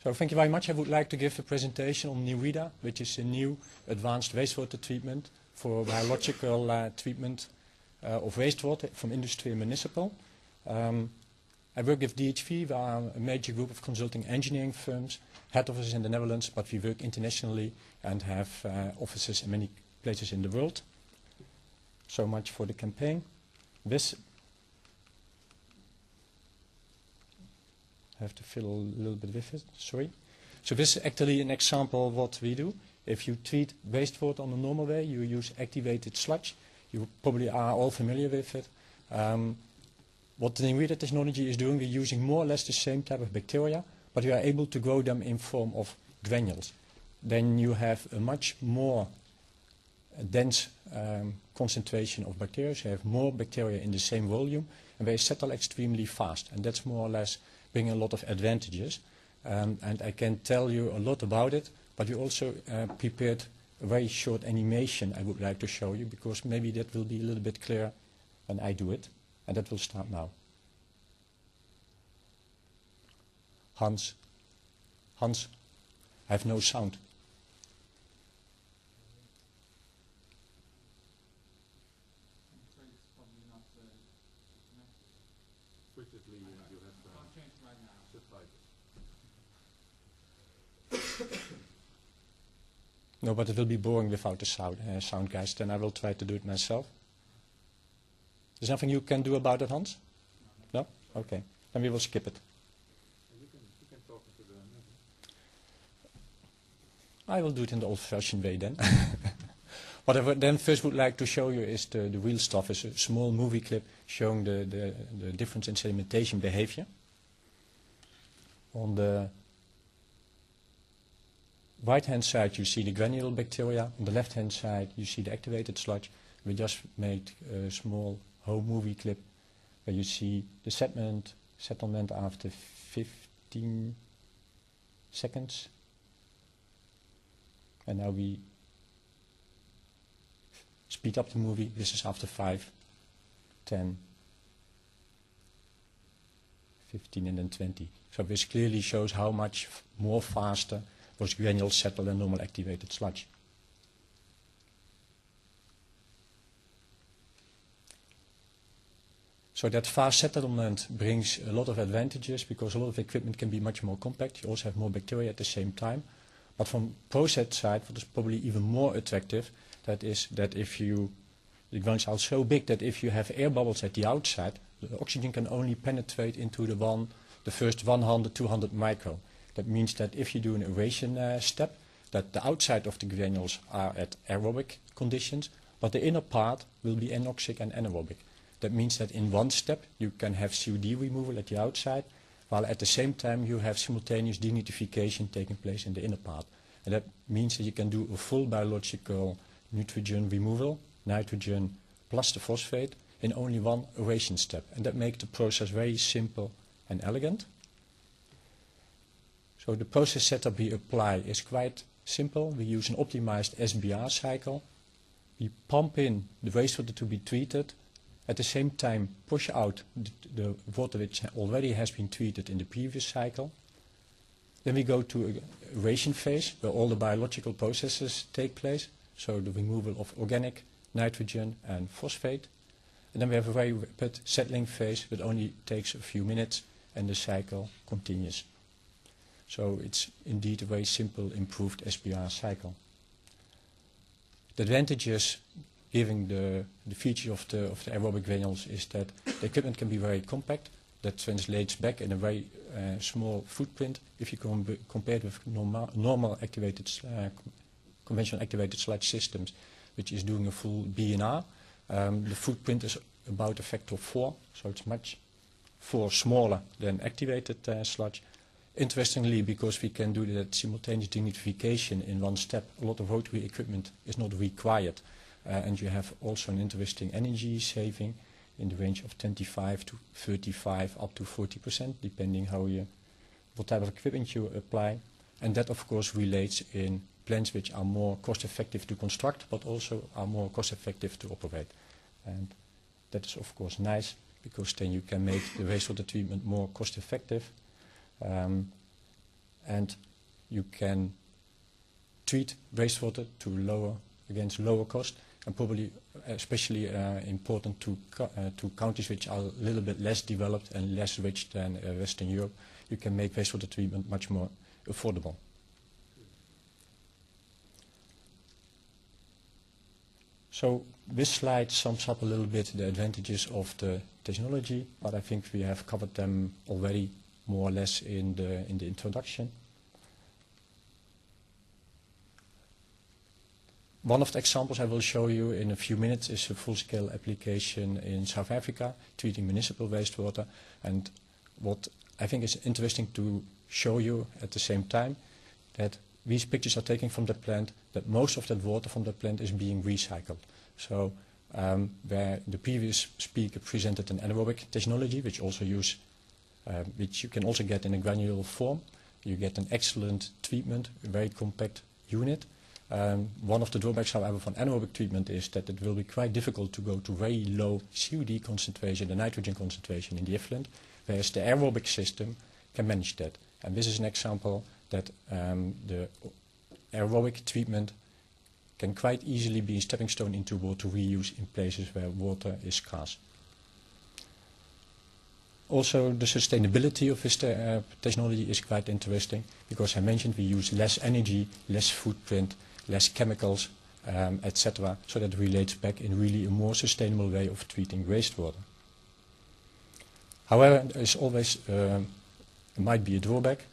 So thank you very much. I would like to give a presentation on Nereda, which is a new advanced wastewater treatment for biological treatment of wastewater from industry and municipal. I work with DHV. We are a major group of consulting engineering firms, head offices in the Netherlands, but we work internationally and have offices in many places in the world. So much for the campaign. This I have to fill a little bit with it, sorry. So this is actually an example of what we do. If you treat wastewater on a normal way, you use activated sludge. You probably are all familiar with it. What the Nereda Technology is doing, we're using more or less the same type of bacteria, but we are able to grow them in form of granules. Then you have a much more dense concentration of bacteria. So you have more bacteria in the same volume, and they settle extremely fast. And that's more or less bringing a lot of advantages. And I can tell you a lot about it, but we also prepared a very short animation I would like to show you, because maybe that will be a little bit clearer when I do it. And that will start now. Hans, I have no sound. No, but it will be boring without the sound, guys. Then I will try to do it myself. There's nothing you can do about it, Hans? No? Okay. Then we will skip it. You can talk to them. I will do it in the old-fashioned way then. What I then first would like to show you is the real stuff. It's a small movie clip showing the difference in sedimentation behavior. On the right-hand side you see the granule bacteria. On the left-hand side you see the activated sludge. We just made a small home movie clip where you see the settlement after 15 seconds. And now we speed up the movie. This is after 5, 10, 15 and then 20. So this clearly shows how much more faster those granules settle than normal activated sludge. So that fast settlement brings a lot of advantages, because a lot of equipment can be much more compact. You also have more bacteria at the same time. But from process side, what is probably even more attractive, that is that if the granules are so big that if you have air bubbles at the outside, the oxygen can only penetrate into the first 100, 200 micro. That means that if you do an aeration step, that the outside of the granules are at aerobic conditions, but the inner part will be anoxic and anaerobic. That means that in one step you can have COD-removal at the outside, while at the same time you have simultaneous denitrification taking place in the inner part. And that means that you can do a full biological nitrogen removal, nitrogen plus the phosphate, in only one aeration step. And that makes the process very simple and elegant. So the process setup we apply is quite simple. We use an optimized SBR cycle. We pump in the wastewater to be treated, at the same time push out the water which already has been treated in the previous cycle. Then we go to a aeration phase where all the biological processes take place, so the removal of organic, nitrogen and phosphate. And then we have a very rapid settling phase that only takes a few minutes and the cycle continues. So it's indeed a very simple, improved SBR cycle. The advantages giving the feature of the aerobic granules is that the equipment can be very compact. That translates back in a very small footprint if you compare it with normal activated, conventional activated sludge systems, which is doing a full BNR. The footprint is about a factor of 4, so it's much smaller than activated sludge. Interestingly, because we can do that simultaneous denitrification in one step, a lot of rotary equipment is not required. And you have also an interesting energy saving in the range of 25 to 35 up to 40%, depending what type of equipment you apply. And that of course relates in plants which are more cost effective to construct, but also are more cost effective to operate. And that is of course nice, because then you can make the wastewater treatment more cost effective. and you can treat wastewater to lower cost, and probably especially important to countries which are a little bit less developed and less rich than Western Europe. You can make wastewater treatment much more affordable. So this slide sums up a little bit the advantages of the technology, but I think we have covered them already more or less in the introduction. One of the examples I will show you in a few minutes is a full-scale application in South Africa, treating municipal wastewater. And what I think is interesting to show you at the same time, that these pictures are taken from the plant, that most of that water from the plant is being recycled. So where the previous speaker presented an aerobic technology, which you can also get in a granule form. You get an excellent treatment, a very compact unit. One of the drawbacks, however, from anaerobic treatment is that it will be quite difficult to go to very low COD concentration, the nitrogen concentration in the effluent, whereas the aerobic system can manage that. And this is an example that the aerobic treatment can quite easily be a stepping stone into water reuse in places where water is scarce. Also, the sustainability of this technology is quite interesting, because I mentioned we use less energy, less footprint, less chemicals, etc. So that relates back in really a more sustainable way of treating wastewater. However, there is always might be a drawback.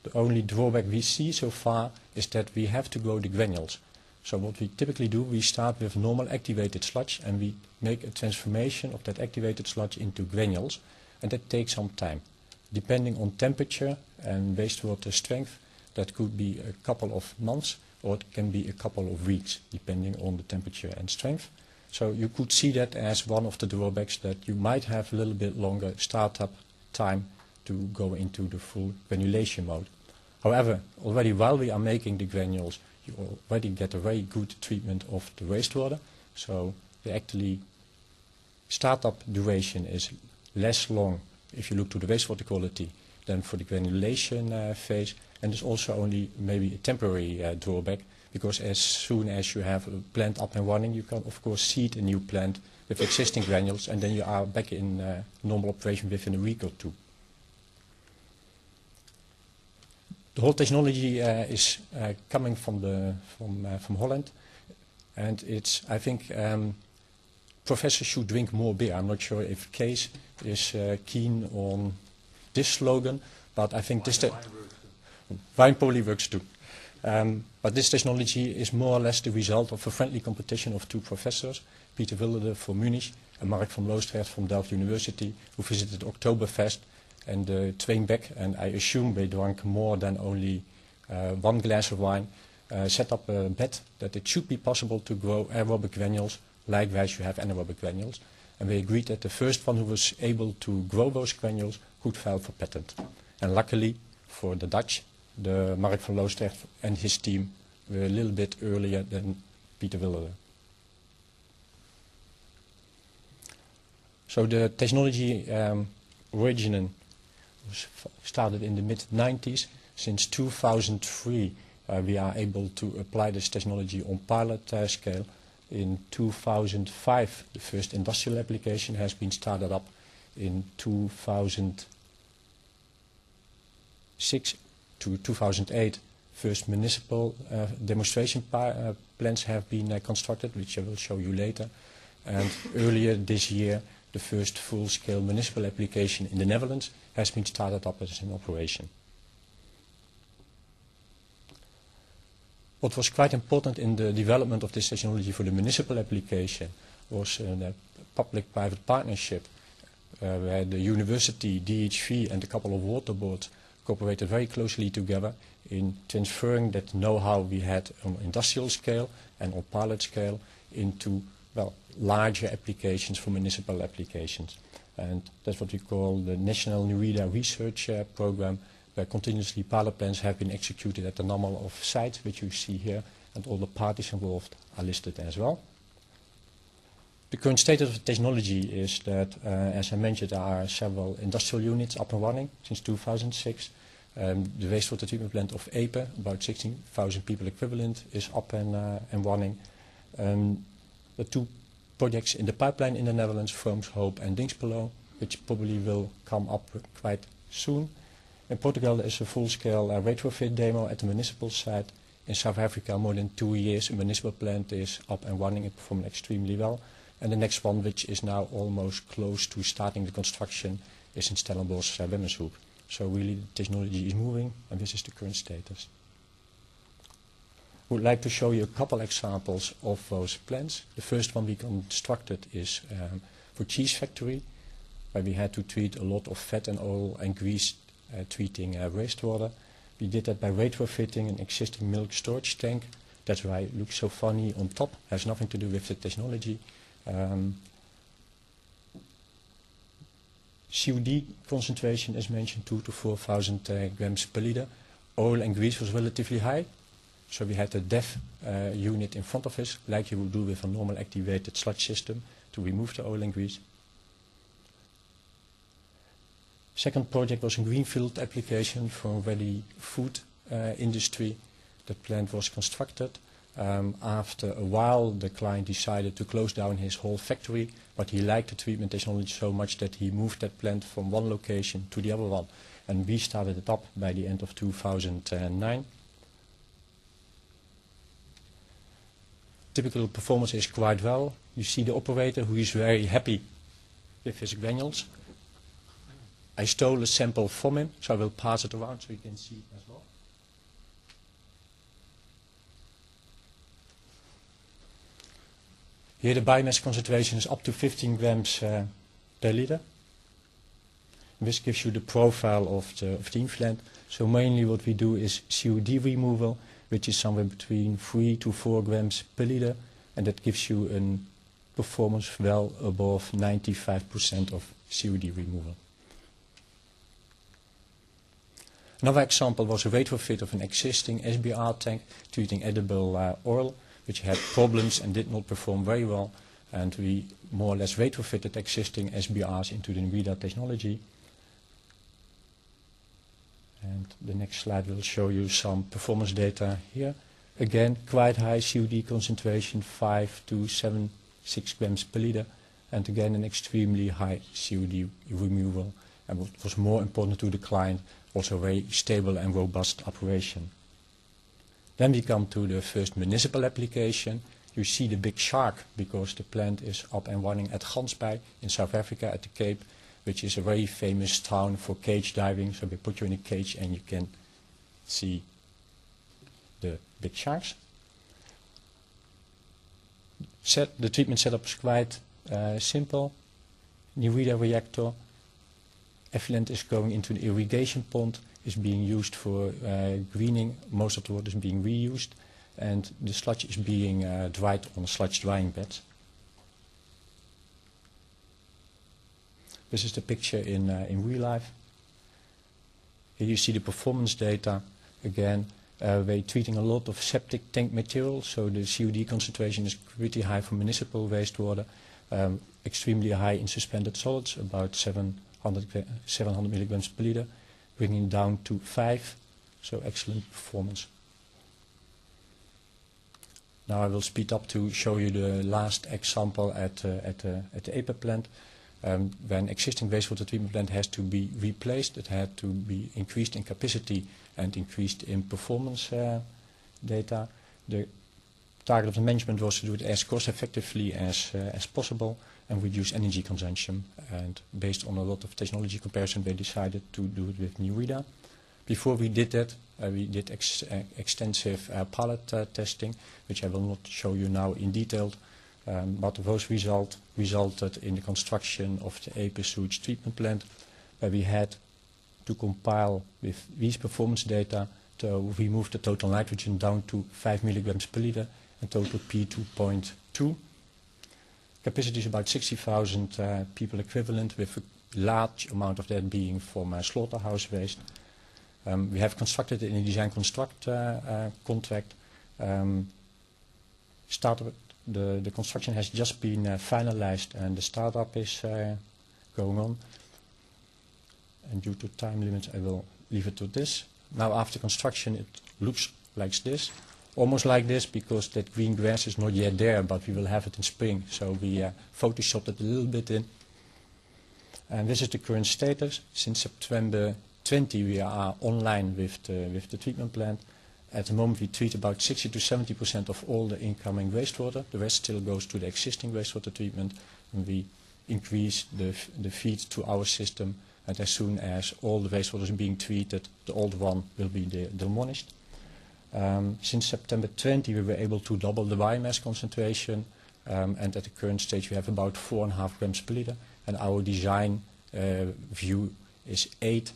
The only drawback we see so far is that we have to grow the granules. So what we typically do, we start with normal activated sludge, and we make a transformation of that activated sludge into granules, and that takes some time. Depending on temperature and wastewater strength, that could be a couple of months, or it can be a couple of weeks, depending on the temperature and strength. So you could see that as one of the drawbacks, that you might have a little bit longer startup time to go into the full granulation mode. However, already while we are making the granules, you already get a very good treatment of the wastewater. So the actually startup duration is less long if you look to the wastewater quality than for the granulation phase. And there's also only maybe a temporary drawback, because as soon as you have a plant up and running, you can of course seed a new plant with existing granules, and then you are back in normal operation within a week or two. The whole technology is coming from Holland, and it's, I think, professors should drink more beer. I'm not sure if Kees is keen on this slogan, but I think wine probably works too. But this technology is more or less the result of a friendly competition of two professors, Peter Wilderde from Munich and Mark van Loosdrecht from Delft University, who visited Oktoberfest and trained back, and I assume they drank more than only one glass of wine, set up a bet that it should be possible to grow aerobic granules, likewise you have anaerobic granules, and they agreed that the first one who was able to grow those granules could file for patent. And luckily for the Dutch, the Mark van Loosdrecht and his team were a little bit earlier than Peter Wilderde. So the technology origin was started in the mid-90s. Since 2003 we are able to apply this technology on pilot scale. In 2005 the first industrial application has been started up. In 2006 to 2008 first municipal demonstration plants have been constructed, which I will show you later. And earlier this year the first full-scale municipal application in the Netherlands has been started up as an operation. What was quite important in the development of this technology for the municipal application was the public-private partnership, where the university, DHV, and a couple of water boards cooperated very closely together in transferring that know-how we had on industrial scale and on pilot scale into, well, larger applications for municipal applications. And that's what we call the National Nereda Research Program, where continuously pilot plans have been executed at a number of sites, which you see here, and all the parties involved are listed as well. The current state of the technology is that, as I mentioned, there are several industrial units up and running since 2006. The wastewater treatment plant of Epe, about 16,000 people equivalent, is up and running. The two projects in the pipeline in the Netherlands, Vroomshoop and Dingsbelo, which probably will come up quite soon. In Portugal there is a full-scale retrofit demo at the municipal site. In South Africa, more than 2 years, a municipal plant is up and running and performing extremely well. And the next one, which is now almost close to starting the construction, is in Stellenbosch, Wemmershoek. So really the technology is moving, and this is the current status. I would like to show you a couple examples of those plants. The first one we constructed is for cheese factory, where we had to treat a lot of fat and oil and grease treating wastewater. We did that by retrofitting an existing milk storage tank. That's why it looks so funny on top. Has nothing to do with the technology. COD concentration is mentioned 2,000 to 4,000 grams per liter. Oil and grease was relatively high. So we had a DEF unit in front of us, like you would do with a normal activated sludge system, to remove the oil and grease. Second project was a greenfield application for the food industry. The plant was constructed. After a while, the client decided to close down his whole factory, but he liked the treatment technology so much that he moved that plant from one location to the other one. And we started it up by the end of 2009. Typical performance is quite well. You see the operator who is very happy with his granules. I stole a sample from him, so I will pass it around so you can see it as well. Here the biomass concentration is up to 15 grams per liter. This gives you the profile of the inflant. So mainly what we do is COD-removal, which is somewhere between 3 to 4 grams per liter, and that gives you a performance well above 95% of COD removal. Another example was a retrofit of an existing SBR tank treating edible oil, which had problems and did not perform very well, and we more or less retrofitted existing SBRs into the Nereda Technology. And the next slide will show you some performance data here. Again, quite high COD concentration, 5 to 6 grams per liter, and again an extremely high COD removal. And what was more important to the client, also very stable and robust operation. Then we come to the first municipal application. You see the big shark because the plant is up and running at Gansbaai in South Africa at the Cape, which is a very famous town for cage diving. So they put you in a cage and you can see the big sharks. The treatment setup is quite simple. Nereda reactor. Effluent is going into the irrigation pond, is being used for greening. Most of the water is being reused, and the sludge is being dried on sludge drying beds. This is the picture in real life. Here you see the performance data. Again, we're treating a lot of septic tank material, so the COD concentration is pretty high for municipal wastewater, extremely high in suspended solids, about 700 milligrams per liter, bringing down to 5, so excellent performance. Now I will speed up to show you the last example at the Epe plant. When existing wastewater treatment plant has to be replaced, it had to be increased in capacity and increased in performance data. The target of the management was to do it as cost effectively as possible and reduce energy consumption. And based on a lot of technology comparison, they decided to do it with Nereda. Before we did that, we did extensive pilot testing, which I will not show you now in detail. But those resulted in the construction of the Epe sewage treatment plant, where we had to compile with these performance data to remove the total nitrogen down to 5 milligrams per liter and total P2.2. Capacity is about 60,000 people equivalent, with a large amount of that being from slaughterhouse waste. We have constructed it in a design construct contract. The construction has just been finalized and the startup is going on. And due to time limits, I will leave it to this. Now after construction it looks like this, almost like this, because that green grass is not yet there, but we will have it in spring. So we photoshopped it a little bit in. And this is the current status. Since September 20 we are online with the treatment plant. At the moment we treat about 60 to 70% of all the incoming wastewater. The rest still goes to the existing wastewater treatment. And we increase the feed to our system. And as soon as all the wastewater is being treated, the old one will be demolished. Since September 20 we were able to double the biomass concentration. And at the current stage we have about 4.5 grams per liter. And our design view is 8.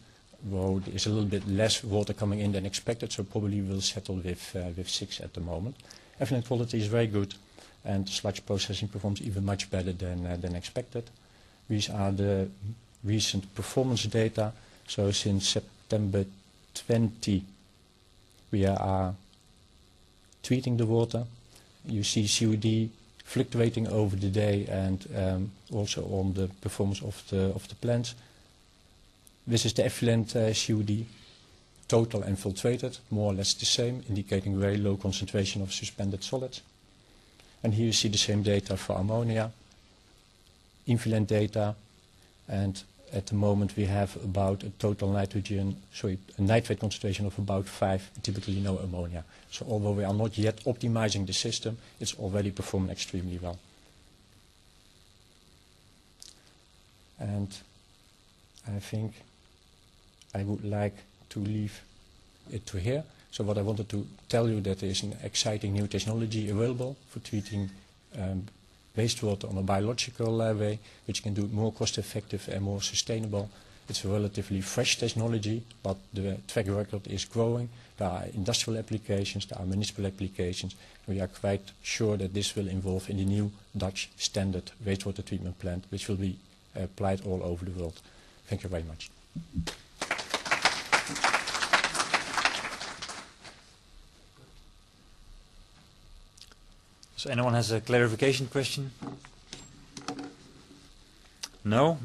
Well, there's a little bit less water coming in than expected, so probably we'll settle with 6 at the moment. Effluent quality is very good, and sludge processing performs even much better than expected. These are the recent performance data. So since September 20, we are treating the water. You see COD fluctuating over the day, and also on the performance of the plants. This is the effluent COD, total and filtrated, more or less the same, indicating very low concentration of suspended solids. And here you see the same data for ammonia, influent data, and at the moment we have about a total a nitrate concentration of about 5, typically no ammonia. So although we are not yet optimizing the system, it's already performing extremely well. And I think I would like to leave it to here. So what I wanted to tell you, that there is an exciting new technology available for treating wastewater on a biological way, which can do it more cost effective and more sustainable. It's a relatively fresh technology, but the track record is growing. There are industrial applications, there are municipal applications. We are quite sure that this will involve in the new Dutch standard wastewater treatment plant, which will be applied all over the world. Thank you very much. So anyone has a clarification question? No?